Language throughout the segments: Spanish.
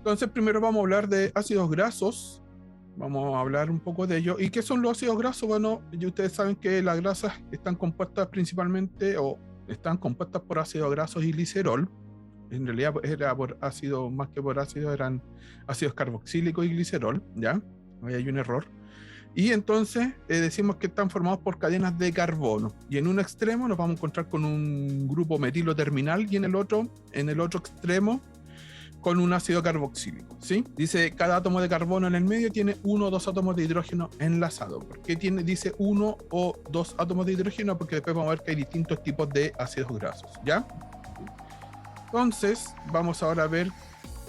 Entonces, primero vamos a hablar de ácidos grasos. Vamos a hablar un poco de ello. ¿Y qué son los ácidos grasos? Bueno, y ustedes saben que las grasas están compuestas principalmente o están compuestas por ácidos grasos y glicerol. En realidad era por ácido, más que por ácido, eran ácidos carboxílicos y glicerol, ¿ya? Ahí hay un error. Y entonces decimos que están formados por cadenas de carbono. Y en un extremo nos vamos a encontrar con un grupo metilo terminal y en el otro extremo, con un ácido carboxílico, ¿sí? Dice, cada átomo de carbono en el medio tiene uno o dos átomos de hidrógeno enlazados. ¿Por qué dice uno o dos átomos de hidrógeno? Porque después vamos a ver que hay distintos tipos de ácidos grasos, ¿ya? Entonces, vamos ahora a ver,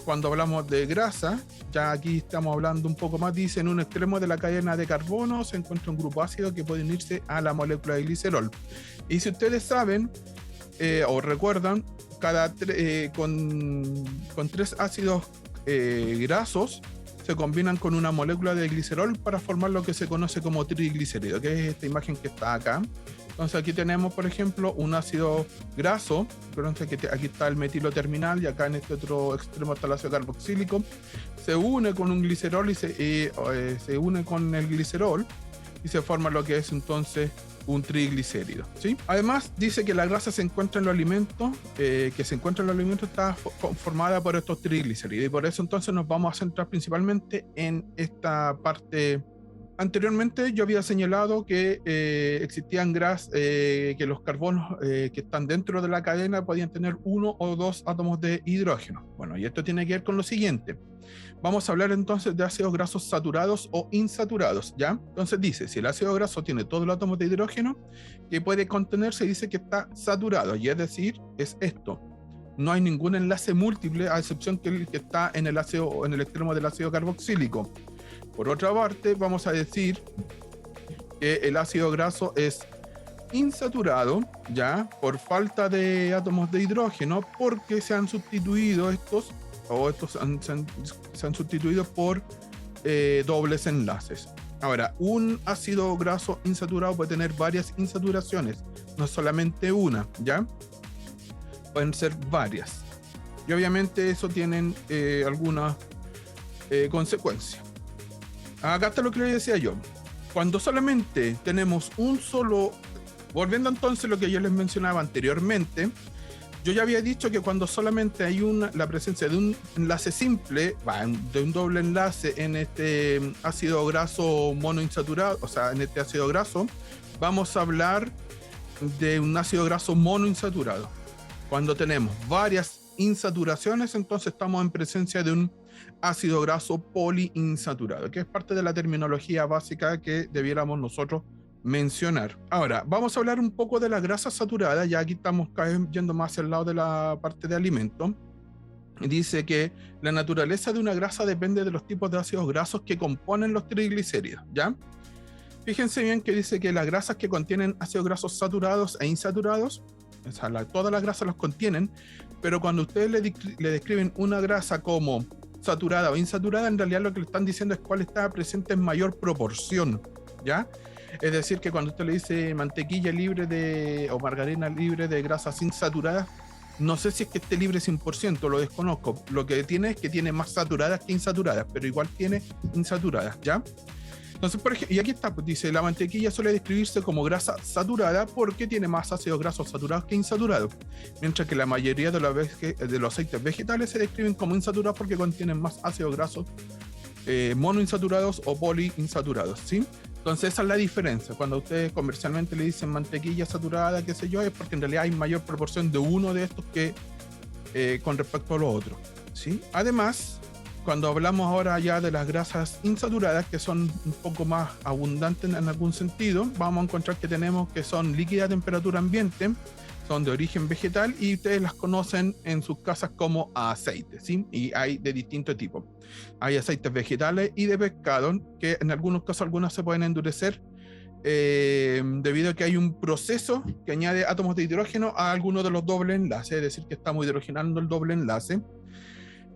cuando hablamos de grasa, ya aquí estamos hablando un poco más, dice, en un extremo de la cadena de carbono se encuentra un grupo ácido que puede unirse a la molécula de glicerol. Y si ustedes saben, o recuerdan, con tres ácidos grasos se combinan con una molécula de glicerol para formar lo que se conoce como triglicérido, que es esta imagen que está acá. Entonces aquí tenemos, por ejemplo, un ácido graso. Acuérdense que aquí está el metilo terminal y acá en este otro extremo está el ácido carboxílico. Se une con un glicerol y se une con el glicerol y se forma lo que es entonces un triglicérido, ¿sí? Además dice que la grasa se encuentra en los alimentos, está formada por estos triglicéridos, y por eso entonces nos vamos a centrar principalmente en esta parte. Anteriormente yo había señalado que existían que los carbonos que están dentro de la cadena podían tener uno o dos átomos de hidrógeno. Bueno, y esto tiene que ver con lo siguiente. Vamos a hablar entonces de ácidos grasos saturados o insaturados, ¿ya? Entonces dice, si el ácido graso tiene todos los átomos de hidrógeno que puede contenerse, dice que está saturado, y es decir, es esto. No hay ningún enlace múltiple, a excepción que el que está en el ácido, en el extremo del ácido carboxílico. Por otra parte, vamos a decir que el ácido graso es insaturado, ya, por falta de átomos de hidrógeno, porque se han sustituido se han sustituido por dobles enlaces. Ahora, un ácido graso insaturado puede tener varias insaturaciones, no solamente una, ¿ya? Pueden ser varias. Y obviamente eso tienen algunas consecuencias. Acá está lo que les decía yo. Cuando solamente tenemos un solo... Volviendo entonces a lo que yo les mencionaba anteriormente, yo ya había dicho que cuando solamente hay la presencia de un enlace simple, de un doble enlace en este ácido graso monoinsaturado, o sea, en este ácido graso, vamos a hablar de un ácido graso monoinsaturado. Cuando tenemos varias insaturaciones, entonces estamos en presencia de un ácido graso poliinsaturado, que es parte de la terminología básica que debiéramos nosotros mencionar. Ahora, vamos a hablar un poco de las grasas saturadas, ya aquí estamos yendo más hacia el lado de la parte de alimento. Dice que la naturaleza de una grasa depende de los tipos de ácidos grasos que componen los triglicéridos, ¿ya? Fíjense bien que dice que las grasas que contienen ácidos grasos saturados e insaturados, o sea, todas las grasas los contienen, pero cuando ustedes le describen una grasa como saturada o insaturada, en realidad lo que le están diciendo es cuál está presente en mayor proporción, ¿ya? Es decir, que cuando usted le dice mantequilla libre o margarina libre de grasas insaturadas, no sé si es que esté libre 100%, lo desconozco. Lo que tiene es que tiene más saturadas que insaturadas, pero igual tiene insaturadas, ¿ya? Entonces, por ejemplo, y aquí está, pues, dice, la mantequilla suele describirse como grasa saturada porque tiene más ácidos grasos saturados que insaturados, mientras que la mayoría de los aceites vegetales se describen como insaturados porque contienen más ácidos grasos monoinsaturados o poliinsaturados, ¿sí? Entonces esa es la diferencia. Cuando ustedes comercialmente le dicen mantequilla saturada, qué sé yo, es porque en realidad hay mayor proporción de uno de estos que con respecto a los otros, ¿sí? Además, cuando hablamos ahora ya de las grasas insaturadas, que son un poco más abundantes en algún sentido, vamos a encontrar que tenemos que son líquidas a temperatura ambiente, son de origen vegetal y ustedes las conocen en sus casas como aceites, ¿sí? Y hay de distintos tipos. Hay aceites vegetales y de pescado, que en algunos casos algunas se pueden endurecer debido a que hay un proceso que añade átomos de hidrógeno a alguno de los dobles enlaces, es decir, que estamos hidrogenando el doble enlace.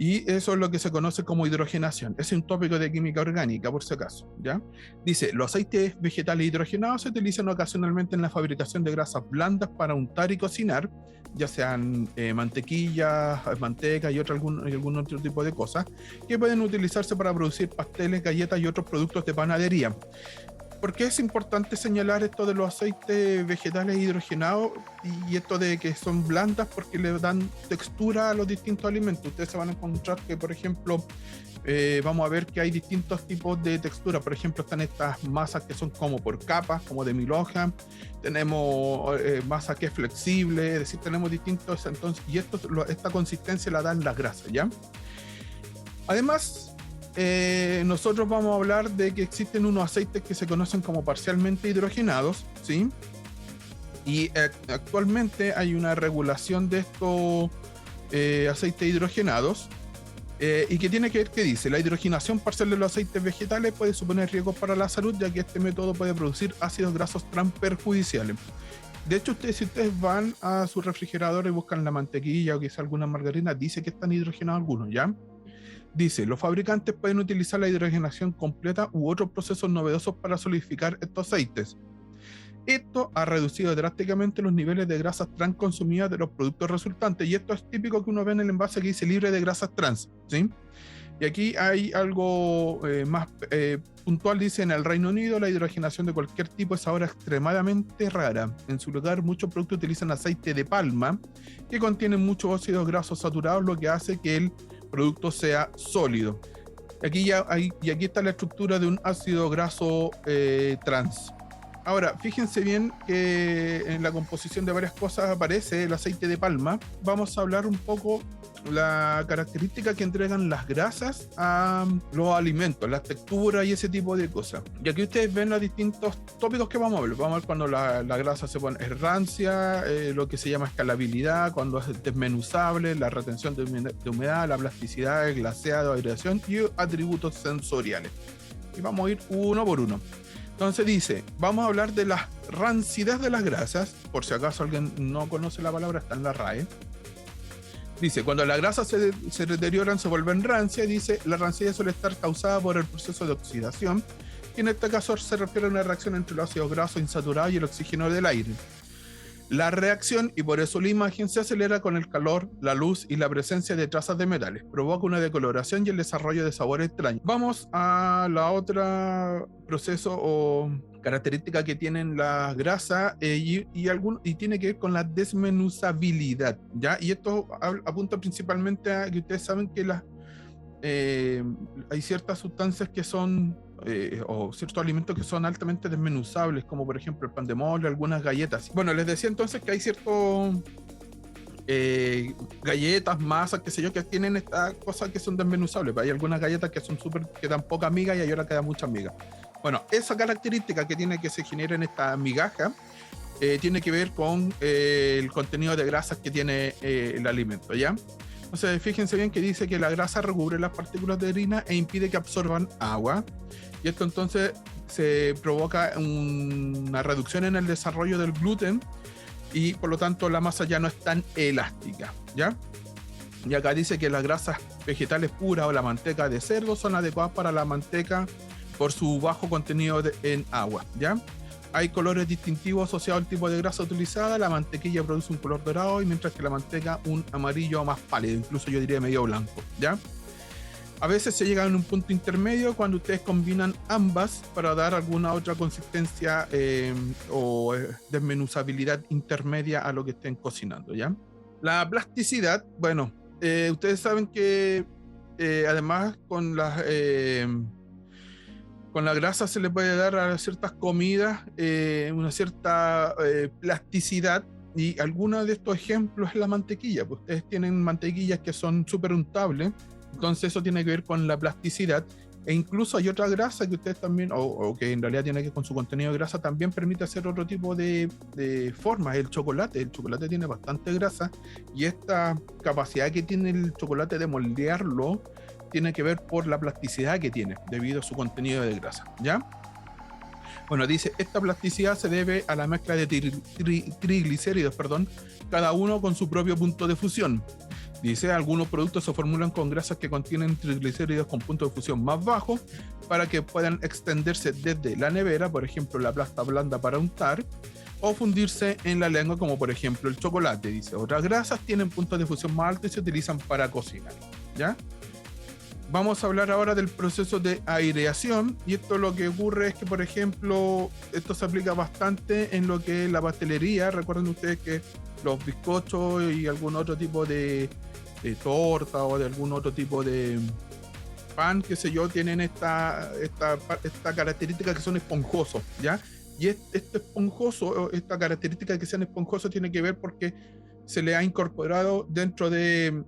Y eso es lo que se conoce como hidrogenación. Es un tópico de química orgánica, por si acaso, ¿ya? Dice, los aceites vegetales hidrogenados se utilizan ocasionalmente en la fabricación de grasas blandas para untar y cocinar, ya sean mantequillas, manteca y algún otro tipo de cosas, que pueden utilizarse para producir pasteles, galletas y otros productos de panadería. ¿Por qué es importante señalar esto de los aceites vegetales hidrogenados y esto de que son blandas? Porque le dan textura a los distintos alimentos. Ustedes se van a encontrar que, por ejemplo, vamos a ver que hay distintos tipos de textura. Por ejemplo, están estas masas que son como por capas, como de 1000 hojas. Tenemos masa que es flexible, es decir, tenemos distintos. Entonces, y esta consistencia la dan las grasas, ¿ya? Además, nosotros vamos a hablar de que existen unos aceites que se conocen como parcialmente hidrogenados, ¿sí? Y actualmente hay una regulación de estos aceites hidrogenados y que tiene que ver, que dice, la hidrogenación parcial de los aceites vegetales puede suponer riesgos para la salud, ya que este método puede producir ácidos grasos trans perjudiciales. De hecho, si ustedes van a su refrigerador y buscan la mantequilla o quizá alguna margarina, dice que están hidrogenados algunos, ¿ya? Dice, los fabricantes pueden utilizar la hidrogenación completa u otros procesos novedosos para solidificar estos aceites. Esto ha reducido drásticamente los niveles de grasas trans consumidas de los productos resultantes, y esto es típico que uno ve en el envase que dice libre de grasas trans, ¿sí? Y aquí hay algo más puntual, dice, en el Reino Unido la hidrogenación de cualquier tipo es ahora extremadamente rara. En su lugar, muchos productos utilizan aceite de palma que contienen muchos ácidos grasos saturados, lo que hace que el producto sea sólido. Aquí está la estructura de un ácido graso trans. Ahora, fíjense bien que en la composición de varias cosas aparece el aceite de palma. Vamos a hablar un poco la característica que entregan las grasas a los alimentos, la textura y ese tipo de cosas. Y aquí ustedes ven los distintos tópicos que vamos a ver. Vamos a ver cuando la grasa se pone rancia, lo que se llama escalabilidad, cuando es desmenuzable, la retención de humedad, la plasticidad, el glaseado, aireación y atributos sensoriales. Y vamos a ir uno por uno. Entonces dice, vamos a hablar de la rancidez de las grasas, por si acaso alguien no conoce la palabra, está en la RAE. Dice, cuando las grasas se deterioran, se vuelven rancias. Dice, la rancidez suele estar causada por el proceso de oxidación, que en este caso se refiere a una reacción entre los ácidos grasos insaturados y el oxígeno del aire. La reacción, y por eso la imagen, se acelera con el calor, la luz y la presencia de trazas de metales. Provoca una decoloración y el desarrollo de sabores extraños. Vamos a la otra proceso o característica que tienen las grasas y tiene que ver con la desmenuzabilidad, ¿ya? Y esto apunta principalmente a que ustedes saben que hay ciertas sustancias que son o ciertos alimentos que son altamente desmenuzables, como por ejemplo el pan de molde, algunas galletas. Bueno, les decía entonces que hay ciertos galletas, masas, qué sé yo, que tienen estas cosas que son desmenuzables. Hay algunas galletas que son que dan poca miga y hay otras que dan mucha miga. Bueno, esa característica que tiene que se genera en esta migaja tiene que ver con el contenido de grasas que tiene el alimento, ¿ya? Entonces, fíjense bien que dice que la grasa recubre las partículas de harina e impide que absorban agua. Y esto entonces se provoca una reducción en el desarrollo del gluten y por lo tanto la masa ya no es tan elástica, ¿ya? Y acá dice que las grasas vegetales puras o la manteca de cerdo son adecuadas para la manteca por su bajo contenido en agua, ¿ya? Hay colores distintivos asociados al tipo de grasa utilizada. La mantequilla produce un color dorado y mientras que la manteca un amarillo más pálido, incluso yo diría medio blanco, ¿ya? A veces se llega a un punto intermedio cuando ustedes combinan ambas para dar alguna otra consistencia o desmenuzabilidad intermedia a lo que estén cocinando, ¿ya? La plasticidad, bueno, ustedes saben que además con la grasa se le puede dar a ciertas comidas una cierta plasticidad, y algunos de estos ejemplos es la mantequilla. Pues ustedes tienen mantequillas que son súper untables, entonces eso tiene que ver con la plasticidad, e incluso hay otra grasa que ustedes también, o que en realidad tiene que ver con su contenido de grasa, también permite hacer otro tipo de formas. El chocolate tiene bastante grasa y esta capacidad que tiene el chocolate de moldearlo tiene que ver por la plasticidad que tiene debido a su contenido de grasa, ¿ya? Bueno, dice, esta plasticidad se debe a la mezcla de triglicéridos, cada uno con su propio punto de fusión. Dice, algunos productos se formulan con grasas que contienen triglicéridos con punto de fusión más bajo para que puedan extenderse desde la nevera, por ejemplo, la pasta blanda para untar, o fundirse en la lengua, como por ejemplo el chocolate. Dice, otras grasas tienen puntos de fusión más altos y se utilizan para cocinar, ¿ya? Vamos a hablar ahora del proceso de aireación, y esto lo que ocurre es que, por ejemplo, esto se aplica bastante en lo que es la pastelería. Recuerden ustedes que los bizcochos y algún otro tipo de torta o de algún otro tipo de pan, qué sé yo, tienen esta característica que son esponjosos, ¿ya? Y este esponjoso, esta característica de que sean esponjosos tiene que ver porque se le ha incorporado dentro de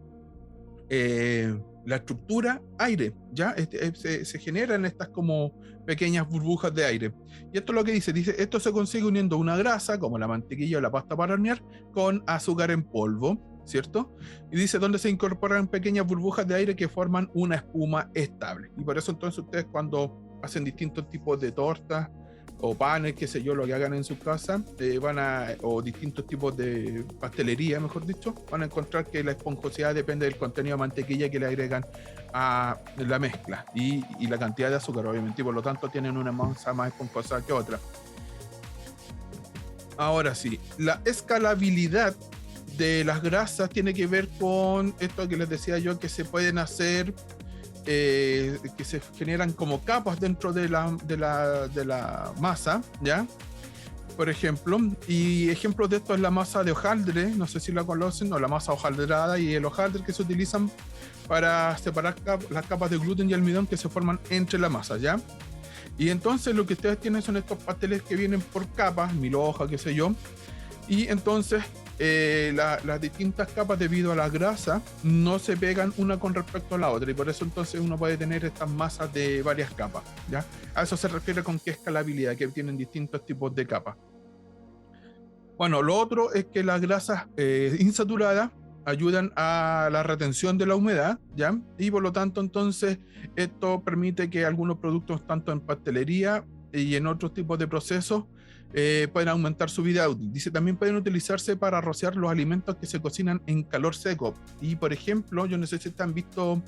la estructura aire, ¿ya? Se generan estas como pequeñas burbujas de aire. Y esto es lo que dice, esto se consigue uniendo una grasa, como la mantequilla o la pasta para hornear, con azúcar en polvo, ¿cierto? Y dice donde se incorporan pequeñas burbujas de aire que forman una espuma estable. Y por eso entonces ustedes cuando hacen distintos tipos de tortas o panes, qué sé yo, lo que hagan en su casa, o distintos tipos de pastelería, mejor dicho, van a encontrar que la esponjosidad depende del contenido de mantequilla que le agregan a la mezcla y la cantidad de azúcar, obviamente, y por lo tanto tienen una masa más esponjosa que otra. Ahora sí, la escalabilidad de las grasas tiene que ver con esto que les decía yo, que se pueden hacer que se generan como capas dentro de la masa, ¿ya? Por ejemplo, y ejemplos de esto es la masa de hojaldre, no sé si la conocen, o la masa hojaldrada y el hojaldre, que se utilizan para separar las capas de gluten y almidón que se forman entre la masa, ¿ya? Y entonces lo que ustedes tienen son estos pasteles que vienen por capas, 1000 hojas, qué sé yo, y entonces las distintas capas, debido a la grasa, no se pegan una con respecto a la otra, y por eso entonces uno puede tener estas masas de varias capas, ¿ya? A eso se refiere con que escalabilidad, que tienen distintos tipos de capas. Bueno, lo otro es que las grasas insaturadas ayudan a la retención de la humedad, ¿ya? Y por lo tanto entonces esto permite que algunos productos, tanto en pastelería y en otros tipos de procesos, pueden aumentar su vida útil. Dice, también pueden utilizarse para rociar los alimentos que se cocinan en calor seco. Y por ejemplo, yo no sé si ustedes han visto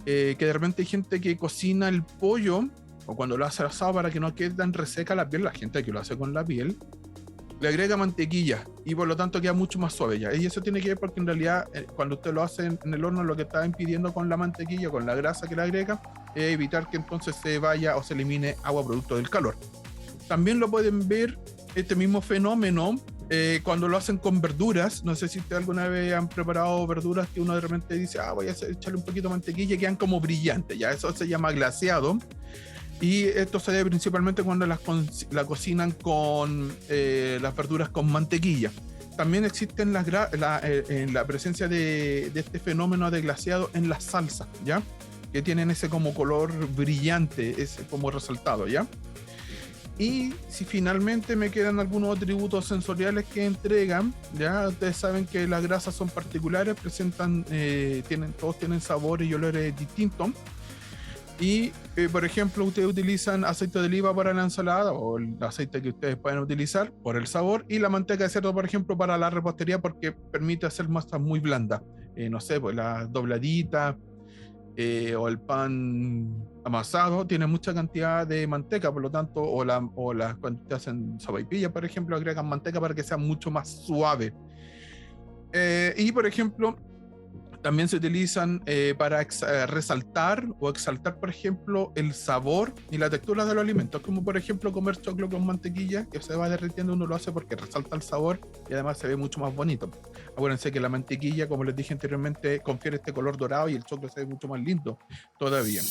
que de repente hay gente que cocina el pollo, o cuando lo hace asado para que no quede tan reseca la piel, la gente que lo hace con la piel, le agrega mantequilla y por lo tanto queda mucho más suave ya. Y eso tiene que ver porque en realidad cuando usted lo hace en el horno, lo que está impidiendo con la mantequilla, con la grasa que le agrega, es evitar que entonces se vaya o se elimine agua producto del calor. También lo pueden ver, este mismo fenómeno, cuando lo hacen con verduras. No sé si ustedes alguna vez han preparado verduras que uno de repente dice, voy a echarle un poquito de mantequilla, y quedan como brillantes, ya. Eso se llama glaseado. Y esto se debe principalmente cuando la cocinan con las verduras con mantequilla. También existen la presencia de este fenómeno de glaseado en las salsas, ¿ya? Que tienen ese como color brillante, ese como resaltado, ¿ya? Y si finalmente me quedan algunos atributos sensoriales que entregan, ya ustedes saben que las grasas son particulares, todos tienen sabores y olores distintos. Y por ejemplo, ustedes utilizan aceite de oliva para la ensalada, o el aceite que ustedes pueden utilizar por el sabor, y la manteca de cerdo, por ejemplo, para la repostería, porque permite hacer masas muy blandas. No sé, pues las dobladitas o el pan amasado tiene mucha cantidad de manteca, por lo tanto, cuando te hacen sopaipilla, por ejemplo, agregan manteca para que sea mucho más suave. Y por ejemplo, también se utilizan para resaltar o exaltar, por ejemplo, el sabor y la textura de los alimentos, como por ejemplo comer choclo con mantequilla, que se va derritiendo. Uno lo hace porque resalta el sabor y además se ve mucho más bonito. Acuérdense que la mantequilla, como les dije anteriormente, confiere este color dorado y el choclo se ve mucho más lindo todavía.